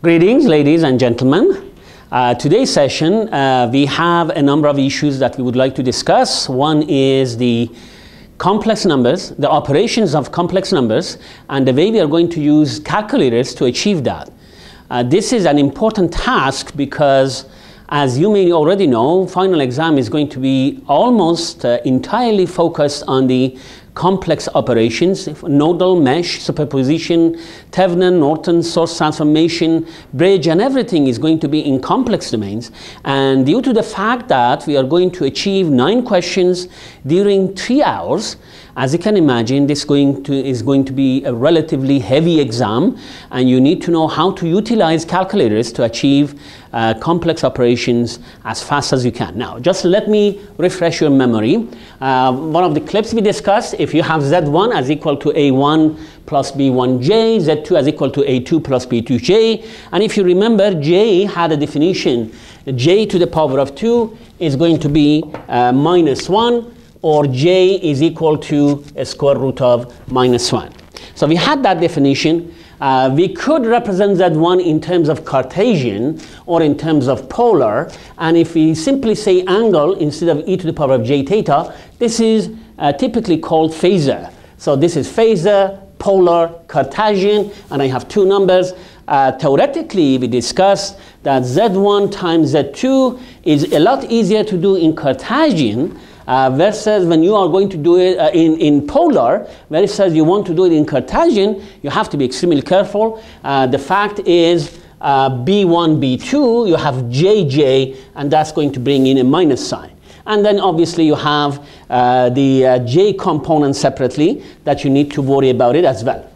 Greetings, ladies and gentlemen. Today's session, we have a number of issues that we would like to discuss. One is the complex numbers, the operations of complex numbers, and the way we are going to use calculators to achieve that. This is an important task because, as you may already know, final exam is going to be almost entirely focused on the complex operations, nodal, mesh, superposition, Thevenin, Norton, source transformation, bridge, and everything is going to be in complex domains. And due to the fact that we are going to achieve 9 questions during 3 hours, as you can imagine, this is going to be a relatively heavy exam, and you need to know how to utilize calculators to achieve complex operations as fast as you can. Now, just let me refresh your memory. One of the clips we discussed, if you have Z1 as equal to A1 plus B1J, Z2 as equal to A2 plus B2J, and if you remember, J had a definition. J to the power of 2 is going to be minus 1, or J is equal to a square root of minus 1. So we had that definition. We could represent Z1 in terms of Cartesian or in terms of polar, and if we simply say angle instead of e to the power of j theta, this is typically called phasor. So this is phasor, polar, Cartesian, and I have 2 numbers. Theoretically, we discussed that Z1 times Z2 is a lot easier to do in Cartesian versus when you are going to do it in polar, versus you want to do it in Cartesian, you have to be extremely careful. The fact is B1, B2, you have JJ, and that's going to bring in a minus sign. And then obviously you have the J component separately that you need to worry about it as well.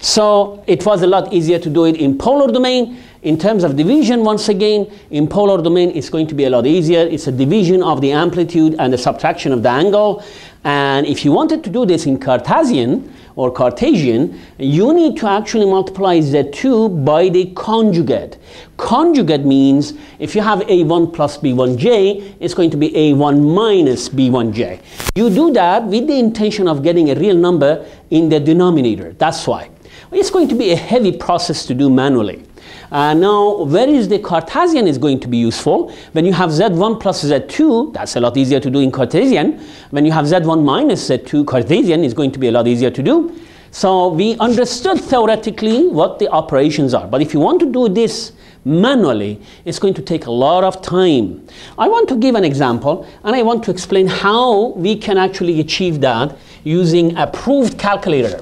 So it was a lot easier to do it in polar domain. In terms of division, once again, in polar domain, it's going to be a lot easier. It's a division of the amplitude and the subtraction of the angle. And if you wanted to do this in Cartesian or Cartesian, you need to actually multiply Z2 by the conjugate. Conjugate means if you have A1 plus B1J, it's going to be A1 minus B1J. You do that with the intention of getting a real number in the denominator. That's why. It's going to be a heavy process to do manually. Now, where is the Cartesian is going to be useful? When you have Z1 plus Z2, that's a lot easier to do in Cartesian. When you have Z1 minus Z2, Cartesian is going to be a lot easier to do. So we understood theoretically what the operations are. But if you want to do this manually, it's going to take a lot of time. I want to give an example, and I want to explain how we can actually achieve that using a approved calculator.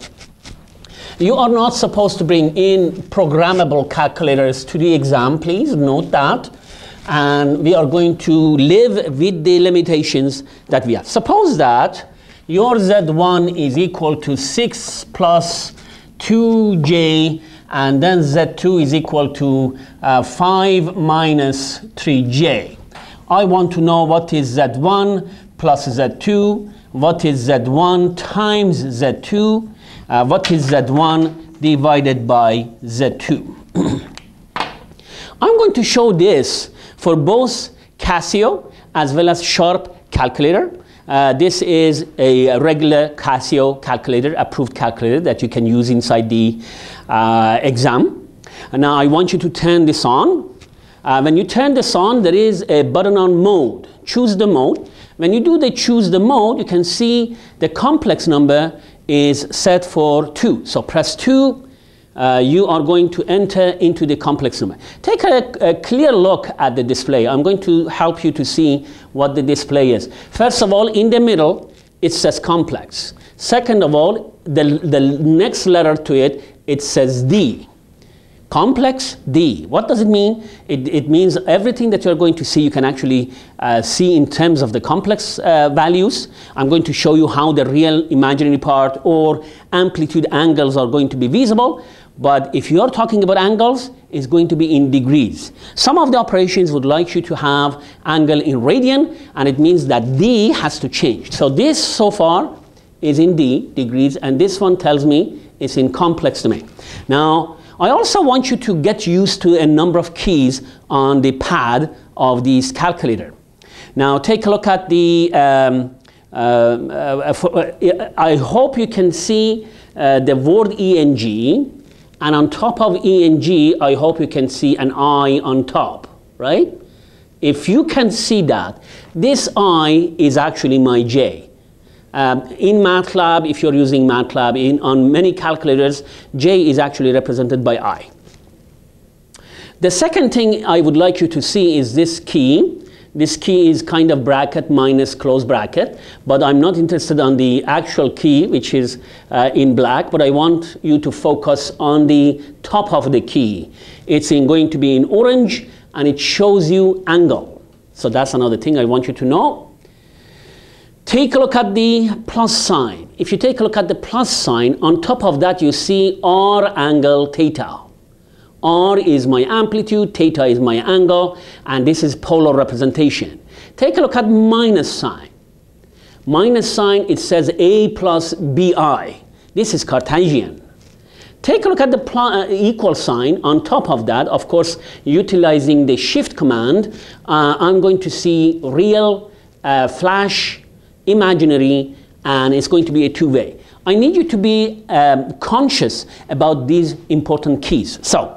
You are not supposed to bring in programmable calculators to the exam, please note that. And we are going to live with the limitations that we have. Suppose that your Z1 is equal to 6 plus 2J, and then Z2 is equal to 5 minus 3J. I want to know what is Z1 plus Z2, what is Z1 times Z2, what is Z1 divided by Z2. I'm going to show this for both Casio as well as Sharp calculator. This is a regular Casio calculator, approved calculator that you can use inside the exam. And now I want you to turn this on. When you turn this on, there is a button on mode. Choose the mode. When you do the choose the mode, you can see the complex number is set for 2. So press 2, you are going to enter into the complex number. Take a clear look at the display. I'm going to help you to see what the display is. First of all, in the middle, it says complex. Second of all, the next letter to it, it says D. Complex D. What does it mean? It means everything that you're going to see, you can actually see in terms of the complex values. I'm going to show you how the real imaginary part or amplitude angles are going to be visible. But if you're talking about angles, it's going to be in degrees. Some of the operations would like you to have angle in radian, and it means that D has to change. So this so far is in D, degrees, and this one tells me it's in complex domain. Now, I also want you to get used to a number of keys on the pad of this calculator. Now take a look at the, I hope you can see the word ENG And on top of E and G, I hope you can see an I on top, right? If you can see that, this I is actually my J. In MATLAB, if you're using MATLAB, on many calculators, J is actually represented by I. The second thing I would like you to see is this key. This key is kind of bracket minus close bracket, but I'm not interested on the actual key, which is in black, but I want you to focus on the top of the key. It's going to be in orange, and it shows you angle. So that's another thing I want you to know. Take a look at the plus sign. If you take a look at the plus sign, on top of that you see R angle theta. R is my amplitude, theta is my angle, and this is polar representation. Take a look at minus sign. Minus sign, it says A plus BI. This is Cartesian. Take a look at the equal sign. On top of that, of course, utilizing the shift command, I'm going to see real, flash, imaginary, and it's going to be a two-way. I need you to be conscious about these important keys. So,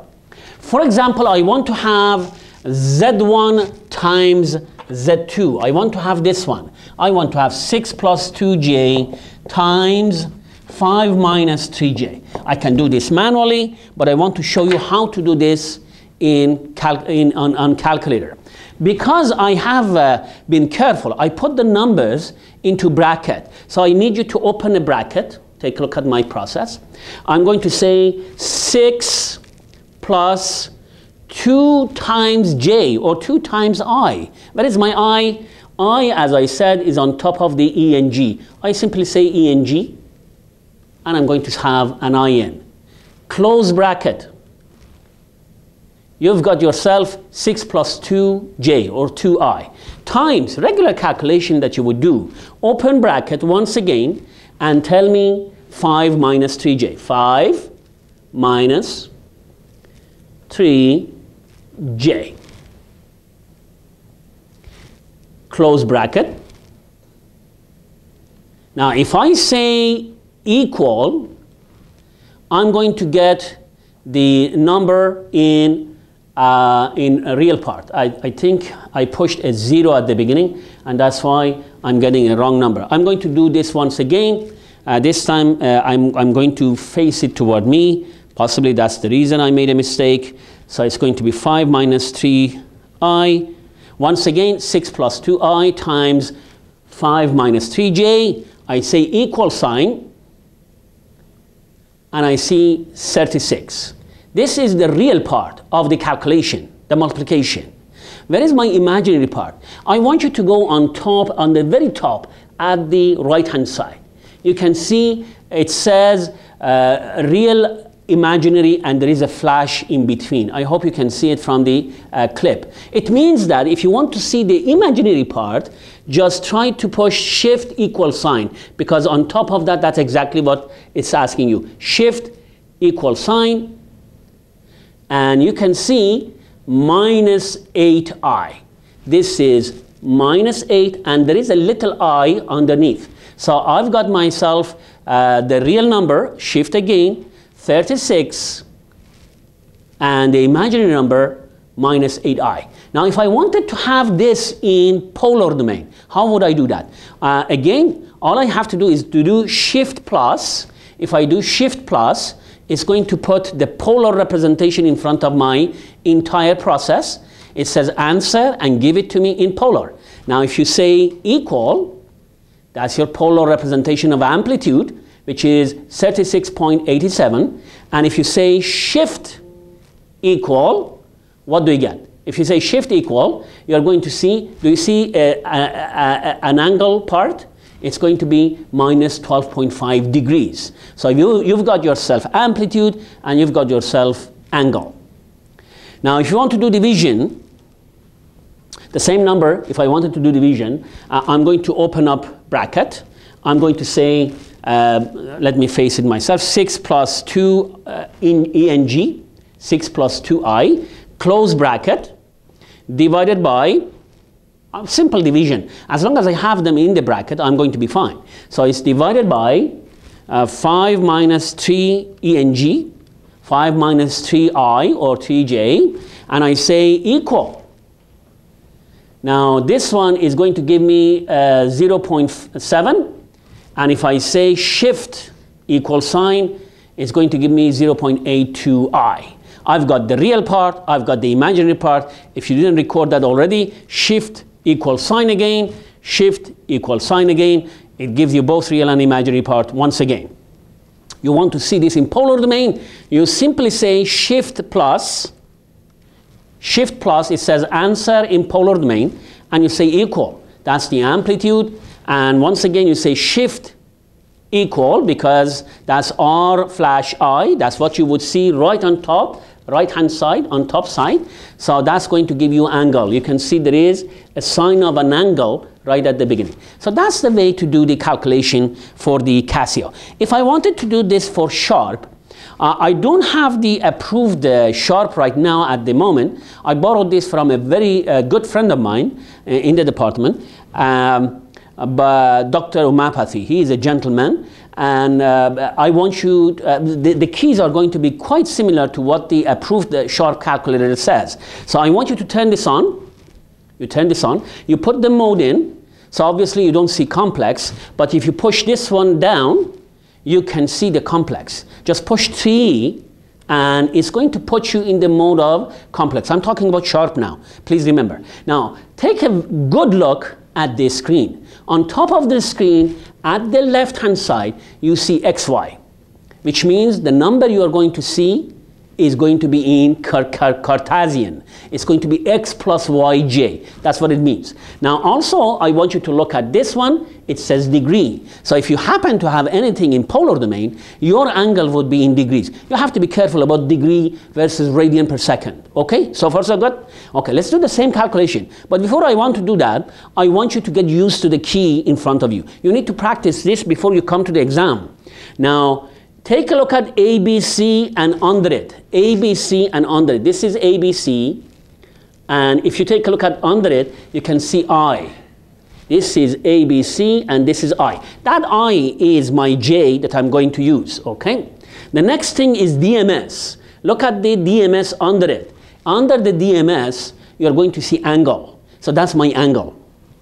for example, I want to have Z1 times Z2. I want to have this one. I want to have 6 plus 2j times 5 minus 3j. I can do this manually, but I want to show you how to do this on calculator. Because I have been careful, I put the numbers into bracket. So I need you to open a bracket. Take a look at my process. I'm going to say 6 plus 2 times j, or 2 times I. Where is my I? I, as I said, is on top of the E and G. I simply say E and G, and I'm going to have an I in. Close bracket. You've got yourself 6 plus 2j, or 2i, times regular calculation that you would do. Open bracket once again, and tell me 5 minus 3j. 5 minus 3j. Close bracket. Now if I say equal, I'm going to get the number in a real part. I think I pushed a 0 at the beginning, and that's why I'm getting a wrong number. I'm going to do this once again. This time I'm going to face it toward me. Possibly that's the reason I made a mistake. So it's going to be 5 minus 3i. Once again, 6 plus 2i times 5 minus 3j. I say equal sign, and I see 36. This is the real part of the calculation, the multiplication. Where is my imaginary part? I want you to go on top, on the very top, at the right-hand side. You can see it says real, imaginary, and there is a flash in between. I hope you can see it from the clip. It means that if you want to see the imaginary part, just try to push shift equal sign, because on top of that, that's exactly what it's asking you. Shift equal sign, and you can see minus 8i. This is minus 8, and there is a little I underneath. So I've got myself the real number, shift again, 36, and the imaginary number, minus 8i. Now if I wanted to have this in polar domain, how would I do that? Again, all I have to do is to do shift plus. If I do shift plus, it's going to put the polar representation in front of my entire process. It says answer and give it to me in polar. Now if you say equal, that's your polar representation of amplitude, which is 36.87. And if you say shift equal, what do you get? If you say shift equal, you're going to see, do you see an angle part? It's going to be minus 12.5 degrees. So you've got yourself amplitude, and you've got yourself angle. Now if you want to do division, the same number, if I wanted to do division, I'm going to open up bracket. I'm going to say, let me face it myself, 6 plus 2 in E and G, 6 plus 2i, close bracket, divided by simple division. As long as I have them in the bracket, I'm going to be fine. So it's divided by 5 minus 3 E and G, 5 minus 3i or 3j, and I say equal. Now this one is going to give me 0.7, and if I say shift equal sign, it's going to give me 0.82i. I've got the real part, I've got the imaginary part. If you didn't record that already, shift equal sign again, shift equal sign again. It gives you both real and imaginary part once again. You want to see this in polar domain, you simply say shift plus, it says answer in polar domain, and you say equal. That's the amplitude, and once again you say shift equal, because that's R flash I, that's what you would see right on top, right hand side, on top side. So that's going to give you angle. You can see there is a sign of an angle right at the beginning. So that's the way to do the calculation for the Casio. If I wanted to do this for sharp, I don't have the approved sharp right now at the moment. I borrowed this from a very good friend of mine in the department, but Dr. Umapathy. He is a gentleman, and I want you, the keys are going to be quite similar to what the approved sharp calculator says. So I want you to turn this on. You turn this on, you put the mode in, so obviously you don't see complex, but if you push this one down, you can see the complex. Just push 3 and it's going to put you in the mode of complex. I'm talking about sharp now, please remember. Now take a good look at this screen. On top of the screen, at the left hand side, you see XY, which means the number you are going to see is going to be in Cartesian. It's going to be x plus yj. That's what it means. Now also, I want you to look at this one. It says degree. So if you happen to have anything in polar domain, your angle would be in degrees. You have to be careful about degree versus radian per second. Okay, so far so good? Okay, let's do the same calculation. But before I want to do that, I want you to get used to the key in front of you. You need to practice this before you come to the exam. Now, take a look at ABC and under it. ABC and under it. This is ABC. And if you take a look at under it, you can see I. This is ABC and this is I. That I is my J that I'm going to use, okay? The next thing is DMS. Look at the DMS under it. Under the DMS, you're going to see angle. So that's my angle,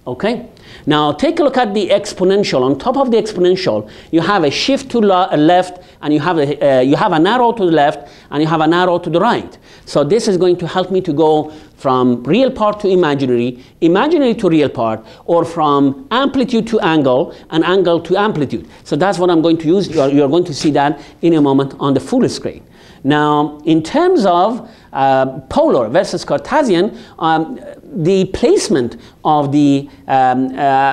okay? Now take a look at the exponential. On top of the exponential, you have a shift to left, and you have an arrow to the left, and you have an arrow to the right. So this is going to help me to go from real part to imaginary, imaginary to real part, or from amplitude to angle, and angle to amplitude. So that's what I'm going to use. You're going to see that in a moment on the full screen. Now, in terms of polar versus Cartesian, the placement of the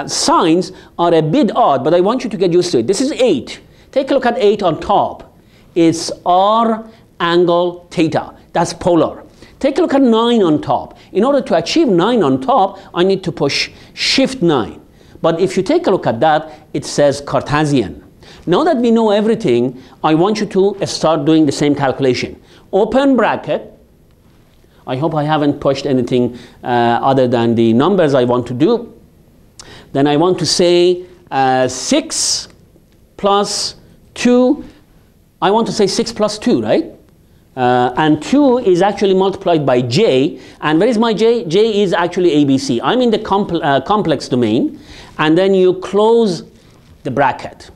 signs are a bit odd, but I want you to get used to it. This is 8. Take a look at 8 on top. It's R angle theta. That's polar. Take a look at 9 on top. In order to achieve 9 on top, I need to push shift 9. But if you take a look at that, it says Cartesian. Now that we know everything, I want you to start doing the same calculation. Open bracket. I hope I haven't pushed anything other than the numbers I want to do. Then I want to say 6 plus 2. I want to say 6 plus 2, right? And 2 is actually multiplied by j. And where is my j? J is actually ABC. I'm in the complex domain. And then you close the bracket.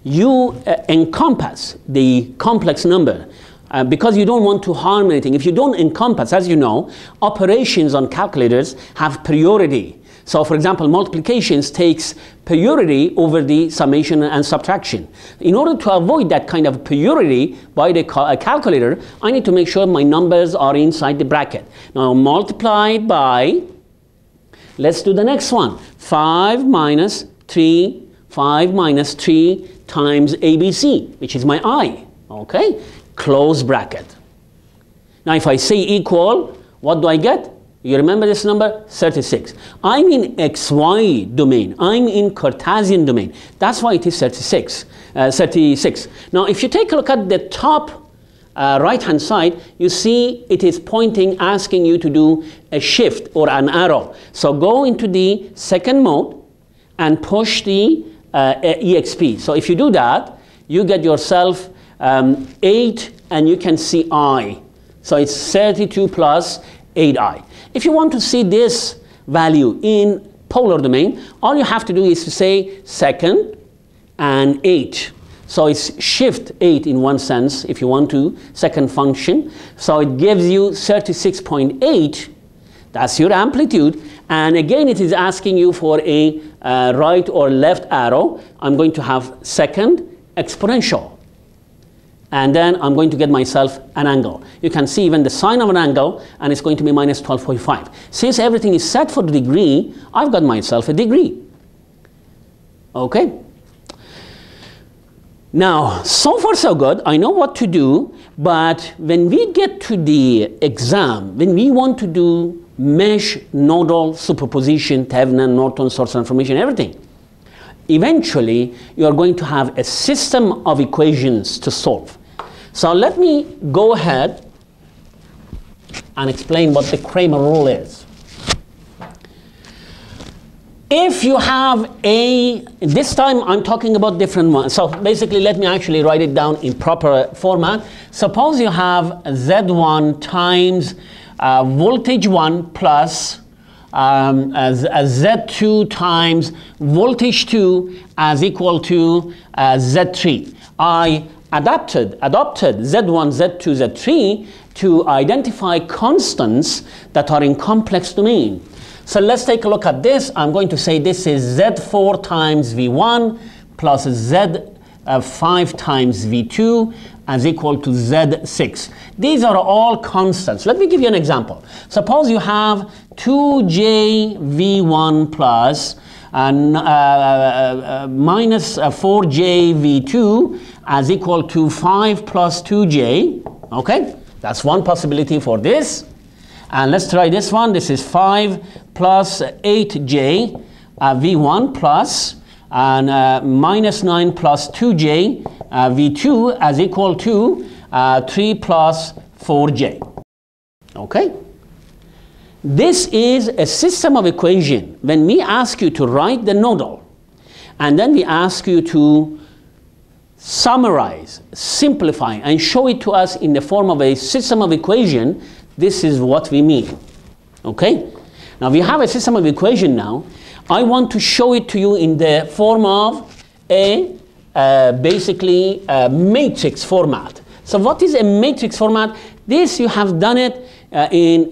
You encompass the complex number because you don't want to harm anything. If you don't encompass, as you know, operations on calculators have priority. So for example, multiplications takes priority over the summation and subtraction. In order to avoid that kind of priority by the calculator, I need to make sure my numbers are inside the bracket. Now multiplied by, let's do the next one, 5 minus 3 times ABC, which is my I, okay? Close bracket. Now if I say equal, what do I get? You remember this number? 36. I'm in XY domain. I'm in Cartesian domain. That's why it is 36. Now if you take a look at the top right hand side, you see it is pointing, asking you to do a shift or an arrow. So go into the second mode and push the EXP. So if you do that, you get yourself 8, and you can see I. So it's 32 plus 8i. If you want to see this value in polar domain, all you have to do is to say second and 8. So it's shift 8 in one sense, if you want to, second function. So it gives you 36.8. That's your amplitude. And again, it is asking you for a right or left arrow. I'm going to have second exponential. And then I'm going to get myself an angle. You can see even the sign of an angle, and it's going to be minus 12.5. Since everything is set for the degree, I've got myself a degree. Okay? Now, so far so good. I know what to do, but when we get to the exam, when we want to do mesh, nodal, superposition, Thevenin, Norton, source transformation, everything, eventually you are going to have a system of equations to solve. So let me go ahead and explain what the Kramer rule is. If you have this time I'm talking about different ones. So basically, let me actually write it down in proper format. Suppose you have Z1 times voltage 1 plus Z2 times voltage 2 as equal to Z3. I adopted Z1, Z2, Z3 to identify constants that are in complex domain. So let's take a look at this. I'm going to say this is Z4 times V1 plus Z5 times V2 as equal to Z6. These are all constants. Let me give you an example. Suppose you have 2J V1 plus minus 4J V2 as equal to 5 plus 2J. Okay, that's one possibility for this. And let's try this one. This is 5 plus 8J V1 plus minus 9 plus 2J V2 as equal to 3 plus 4J. Okay? This is a system of equation. When we ask you to write the nodal, and then we ask you to summarize, simplify, and show it to us in the form of a system of equation, this is what we mean. Okay? Now we have a system of equation now. I want to show it to you in the form of a basically a matrix format. So what is a matrix format? This you have done it in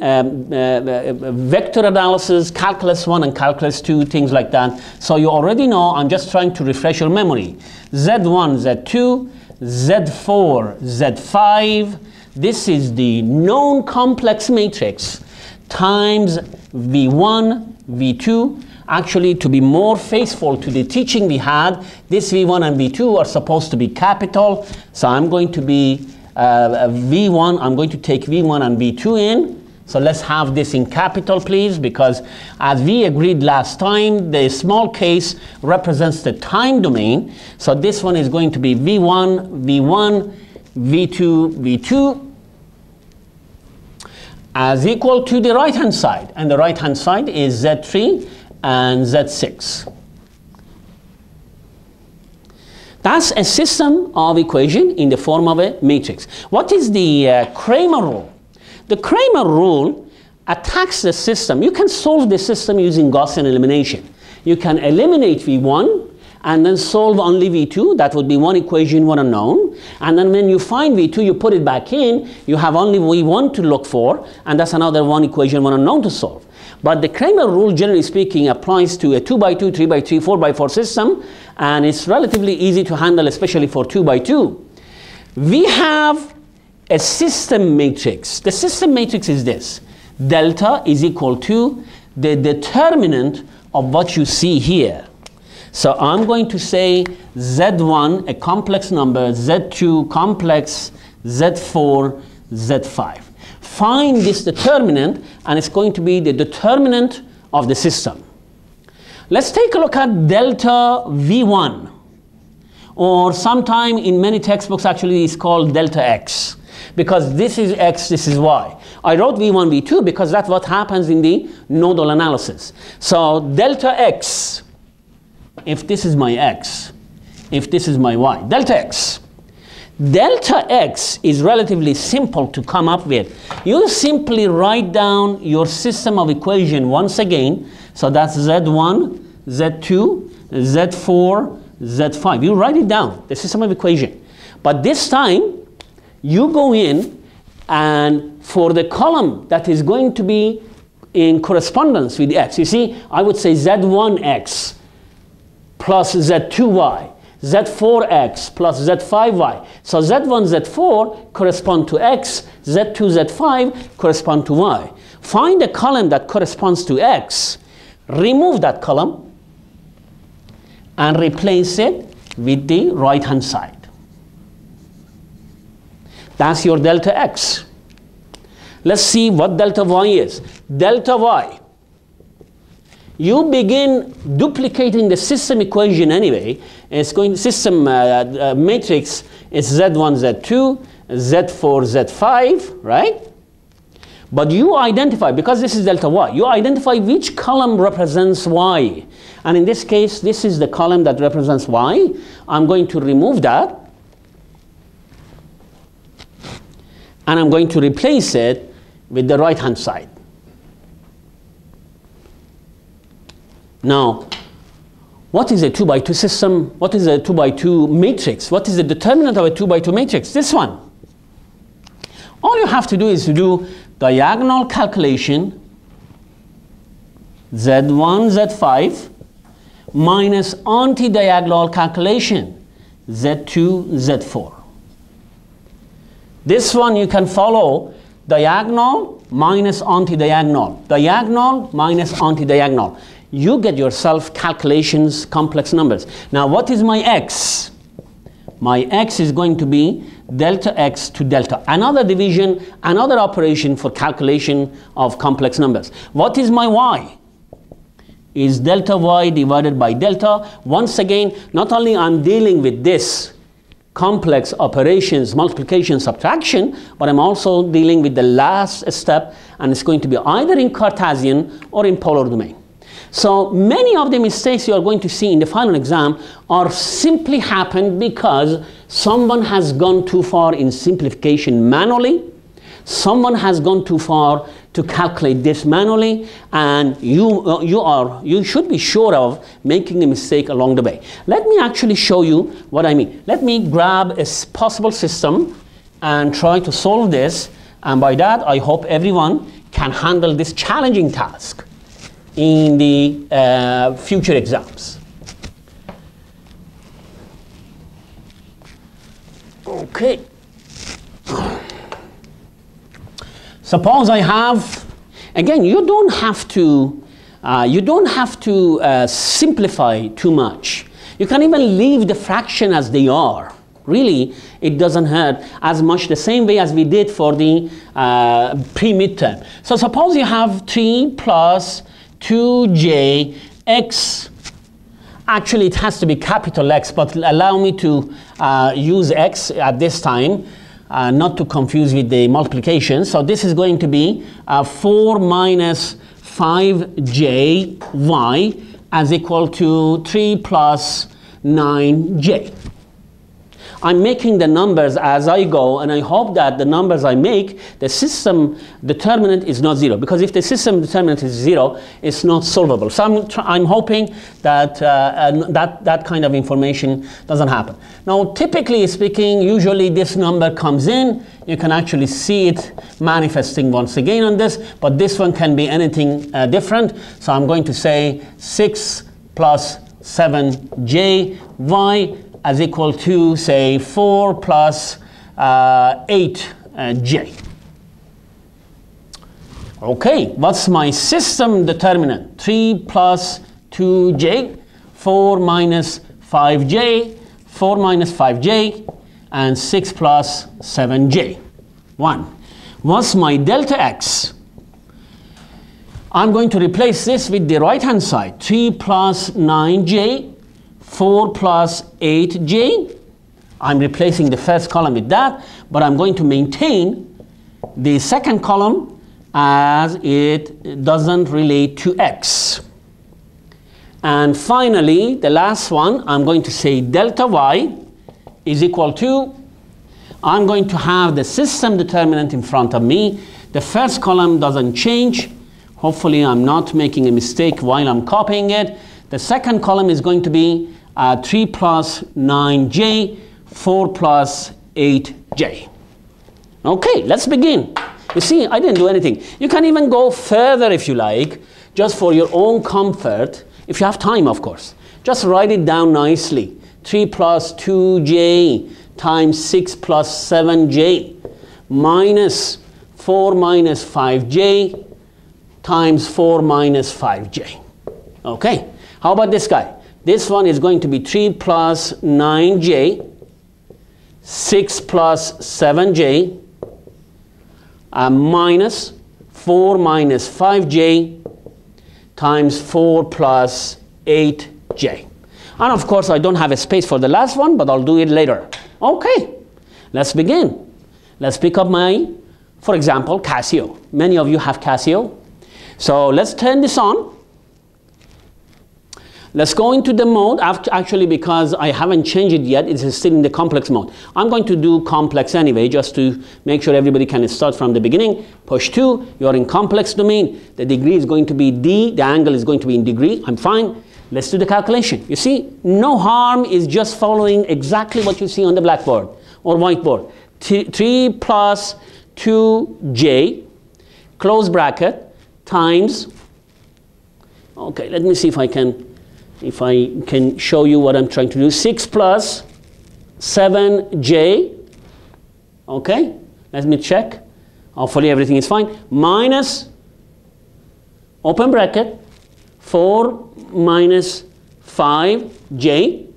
vector analysis, calculus 1 and calculus 2, things like that. So you already know. I'm just trying to refresh your memory. Z1, Z2, Z4, Z5. This is the known complex matrix times V1, V2. Actually, to be more faithful to the teaching we had, this V1 and V2 are supposed to be capital. So I'm going to be V1, I'm going to take V1 and V2 in. So let's have this in capital, please, because as we agreed last time, the small case represents the time domain. So this one is going to be V1, V1, V2, V2 as equal to the right-hand side. And the right-hand side is Z3 and Z6. That's a system of equation in the form of a matrix. What is the Kramer rule? The Kramer rule attacks the system. You can solve the system using Gaussian elimination. You can eliminate V1 and then solve only V2. That would be one equation, one unknown. And then when you find V2, you put it back in. You have only V1 to look for, and that's another one equation, one unknown to solve. But the Kramer rule, generally speaking, applies to a 2x2, 3x3, 4x4 system, and it's relatively easy to handle, especially for 2x2. We have a system matrix. The system matrix is this. Delta is equal to the determinant of what you see here. So I'm going to say Z1, a complex number, Z2, complex, Z4, Z5. Find this determinant, and it's going to be the determinant of the system. Let's take a look at delta V1, or sometime in many textbooks actually it's called delta X, because this is X, this is Y. I wrote V1, V2 because that's what happens in the nodal analysis. So delta X, if this is my X, if this is my Y, delta X. Delta x is relatively simple to come up with. You simply write down your system of equation once again. So that's Z1, Z2, Z4, Z5. You write it down, the system of equation. But this time, you go in and for the column that is going to be in correspondence with x, you see, I would say Z1x plus Z2y, Z4x plus Z5y. So Z1, Z4 correspond to x, Z2, Z5 correspond to y. Find a column that corresponds to x, remove that column, and replace it with the right-hand side. That's your delta x. Let's see what delta y is. Delta y. You begin duplicating the system equation anyway. It's going system matrix is Z1, Z2, Z4, Z5, right? But you identify, because this is delta y, you identify which column represents y. And in this case, this is the column that represents y. I'm going to remove that. And I'm going to replace it with the right-hand side. Now, what is a 2 by 2 system? What is a 2 by 2 matrix? What is the determinant of a 2 by 2 matrix? This one. All you have to do is to do diagonal calculation Z1, Z5 minus anti-diagonal calculation Z2, Z4. This one you can follow diagonal minus anti-diagonal, diagonal minus anti-diagonal. You get yourself calculations, complex numbers. Now what is my x? My x is going to be delta x to delta. Another division, another operation for calculation of complex numbers. What is my y? Is delta y divided by delta. Once again, not only I'm dealing with this complex operations, multiplication, subtraction, but I'm also dealing with the last step, and it's going to be either in Cartesian or in polar domain. So many of the mistakes you are going to see in the final exam are simply happened because someone has gone too far in simplification manually, someone has gone too far to calculate this manually, and you should be sure of making a mistake along the way. Let me actually show you what I mean. Let me grab a possible system and try to solve this, and by that I hope everyone can handle this challenging task in the future exams. Okay. Suppose I have, again, you don't have to simplify too much. You can even leave the fraction as they are. Really, it doesn't hurt as much, the same way as we did for the pre-midterm. So suppose you have 3 plus 2j x. Actually, it has to be capital X, but allow me to use x at this time. Not to confuse with the multiplication. So this is going to be 4 minus 5jy as equal to 3 plus 9j. I'm making the numbers as I go, and I hope that the numbers I make, the system determinant is not 0, because if the system determinant is 0, it's not solvable. So I'm hoping that that kind of information doesn't happen. Now, typically speaking, usually this number comes in. You can actually see it manifesting once again on this, but this one can be anything different. So I'm going to say 6 plus 7jy as equal to, say, 4 plus 8j. Okay, what's my system determinant? 3 plus 2j, 4 minus 5j, 4 minus 5j, and 6 plus 7j. 1. What's my delta x? I'm going to replace this with the right-hand side. 3 plus 9j, 4 plus 8j. I'm replacing the first column with that, but I'm going to maintain the second column as it doesn't relate to x. And finally, the last one, I'm going to say delta y is equal to I'm going to have the system determinant in front of me. The first column doesn't change. Hopefully I'm not making a mistake while I'm copying it. The second column is going to be 3 plus 9j, 4 plus 8j. Okay, let's begin. You see, I didn't do anything. You can even go further if you like, just for your own comfort, if you have time, of course. Just write it down nicely. 3 plus 2j times 6 plus 7j minus 4 minus 5j times 4 minus 5j. Okay, how about this guy? This one is going to be 3 plus 9j, 6 plus 7j, minus 4 minus 5j times 4 plus 8j. And of course I don't have a space for the last one, but I'll do it later. Okay, let's begin. Let's pick up my, for example, Casio. Many of you have Casio. So let's turn this on. Let's go into the mode, actually because I haven't changed it yet, it's still in the complex mode. I'm going to do complex anyway, just to make sure everybody can start from the beginning. Push 2, you're in complex domain. The degree is going to be d, the angle is going to be in degree, I'm fine. Let's do the calculation. You see, no harm is just following exactly what you see on the blackboard or whiteboard. 3 plus 2j, close bracket, times, okay, let me see if I can show you what I'm trying to do. 6 plus 7j, okay, let me check. Hopefully everything is fine. Minus, open bracket, 4 minus 5j,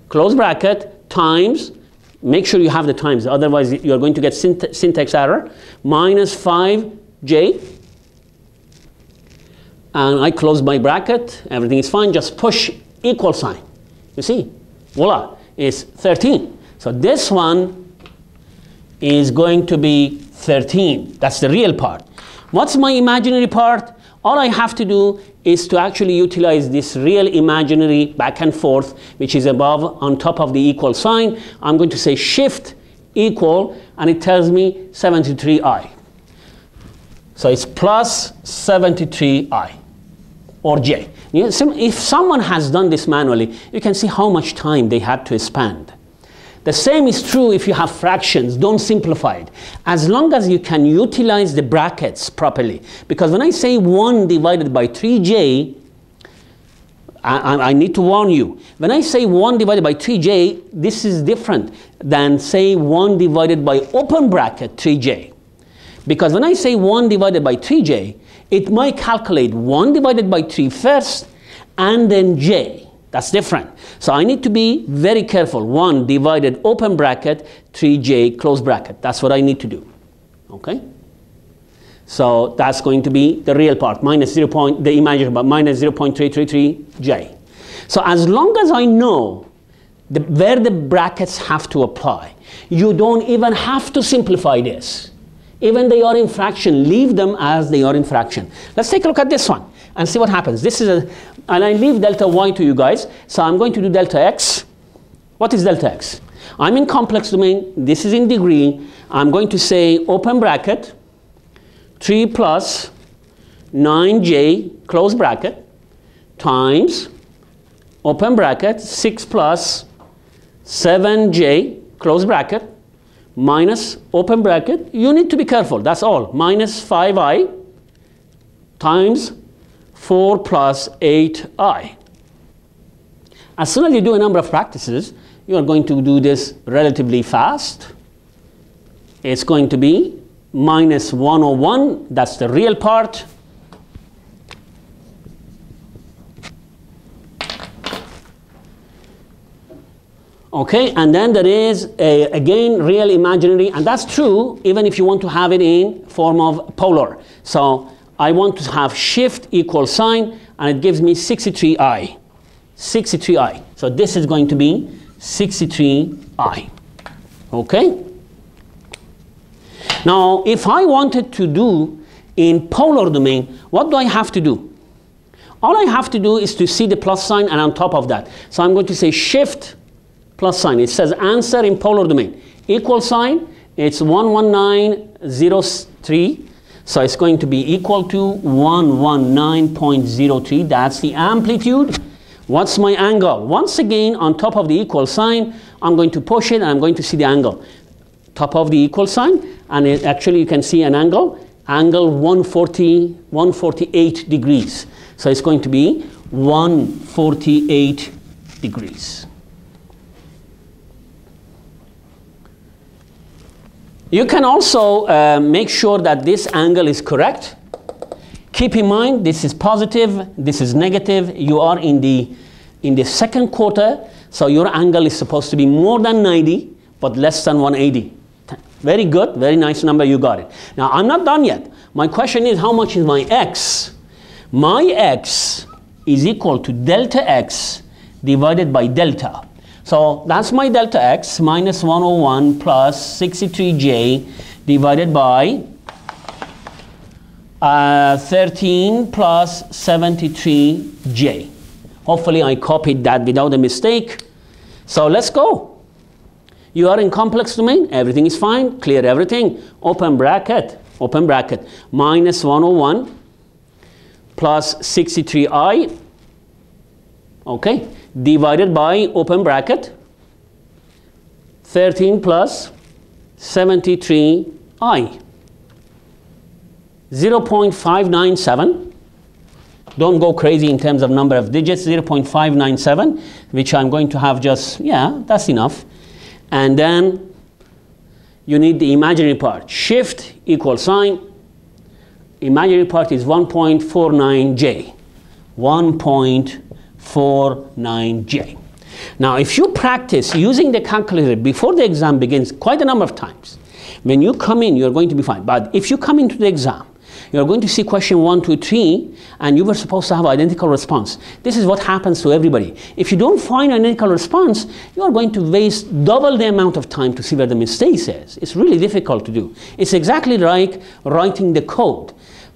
close bracket, times, make sure you have the times, otherwise you're going to get syntax error, minus 5j, and I close my bracket, everything is fine, just push equal sign. You see, voila, it's 13. So this one is going to be 13. That's the real part. What's my imaginary part? All I have to do is to actually utilize this real imaginary back and forth, which is above on top of the equal sign. I'm going to say shift equal, and it tells me 73i. So it's plus 73i, or j. If someone has done this manually, you can see how much time they had to spend. The same is true if you have fractions. Don't simplify it. As long as you can utilize the brackets properly. Because when I say 1 divided by 3j, I need to warn you. When I say 1 divided by 3j, this is different than say 1 divided by open bracket 3j. Because when I say 1 divided by 3j, it might calculate 1 divided by 3 first and then j. That's different. So I need to be very careful. 1 divided open bracket, 3j close bracket. That's what I need to do. Okay? So that's going to be the real part, minus the imaginary part, minus 0.333j. So as long as I know where the brackets have to apply, you don't even have to simplify this. Even they are in fraction, leave them as they are in fraction. Let's take a look at this one and see what happens. This is and I leave delta y to you guys, so I'm going to do delta x. What is delta x? I'm in complex domain, this is in degree. I'm going to say open bracket, 3 plus 9j, close bracket, times, open bracket, 6 plus 7j, close bracket, minus, open bracket, you need to be careful, that's all, minus 5i, times 4 plus 8i. As soon as you do a number of practices, you are going to do this relatively fast. It's going to be minus 101, that's the real part. Okay, and then there is, again, real imaginary, and that's true even if you want to have it in form of polar. So I want to have shift equal sign, and it gives me 63i. 63i. So this is going to be 63i. Okay? Now, if I wanted to do in polar domain, what do I have to do? All I have to do is to see the plus sign and on top of that. So I'm going to say shift plus sign. It says answer in polar domain. Equal sign, it's 119.03. So it's going to be equal to 119.03. That's the amplitude. What's my angle? Once again, on top of the equal sign, I'm going to push it and I'm going to see the angle. Top of the equal sign, and actually you can see an angle 148 degrees. So it's going to be 148 degrees. You can also make sure that this angle is correct. Keep in mind, this is positive, this is negative. You are in the second quarter, so your angle is supposed to be more than 90, but less than 180. Very good, very nice number, you got it. Now, I'm not done yet. My question is, how much is my x? My x is equal to delta x divided by delta. So that's my delta x, minus 101 plus 63j divided by 13 plus 73j. Hopefully I copied that without a mistake. So let's go. You are in complex domain, everything is fine, clear everything. Open bracket, minus 101 plus 63i, okay, divided by, open bracket, 13 plus 73i. 0.597. Don't go crazy in terms of number of digits. 0.597, which I'm going to have just, yeah, that's enough. And then you need the imaginary part. Shift equal sign. Imaginary part is 1.49j. 1.49j. Now, if you practice using the calculator before the exam begins quite a number of times, when you come in, you're going to be fine. But if you come into the exam, you're going to see question 1, 2, 3, and you were supposed to have identical response. This is what happens to everybody. If you don't find an identical response, you are going to waste double the amount of time to see where the mistake is. It's really difficult to do. It's exactly like writing the code.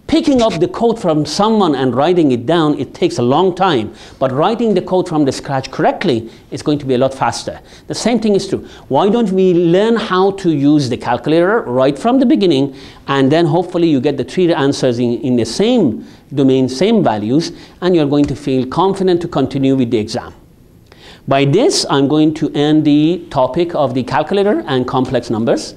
Picking up the code from someone and writing it down, it takes a long time. But writing the code from the scratch correctly is going to be a lot faster. The same thing is true. Why don't we learn how to use the calculator right from the beginning, and then hopefully you get the 3 answers in the same domain, same values, and you're going to feel confident to continue with the exam. By this, I'm going to end the topic of the calculator and complex numbers.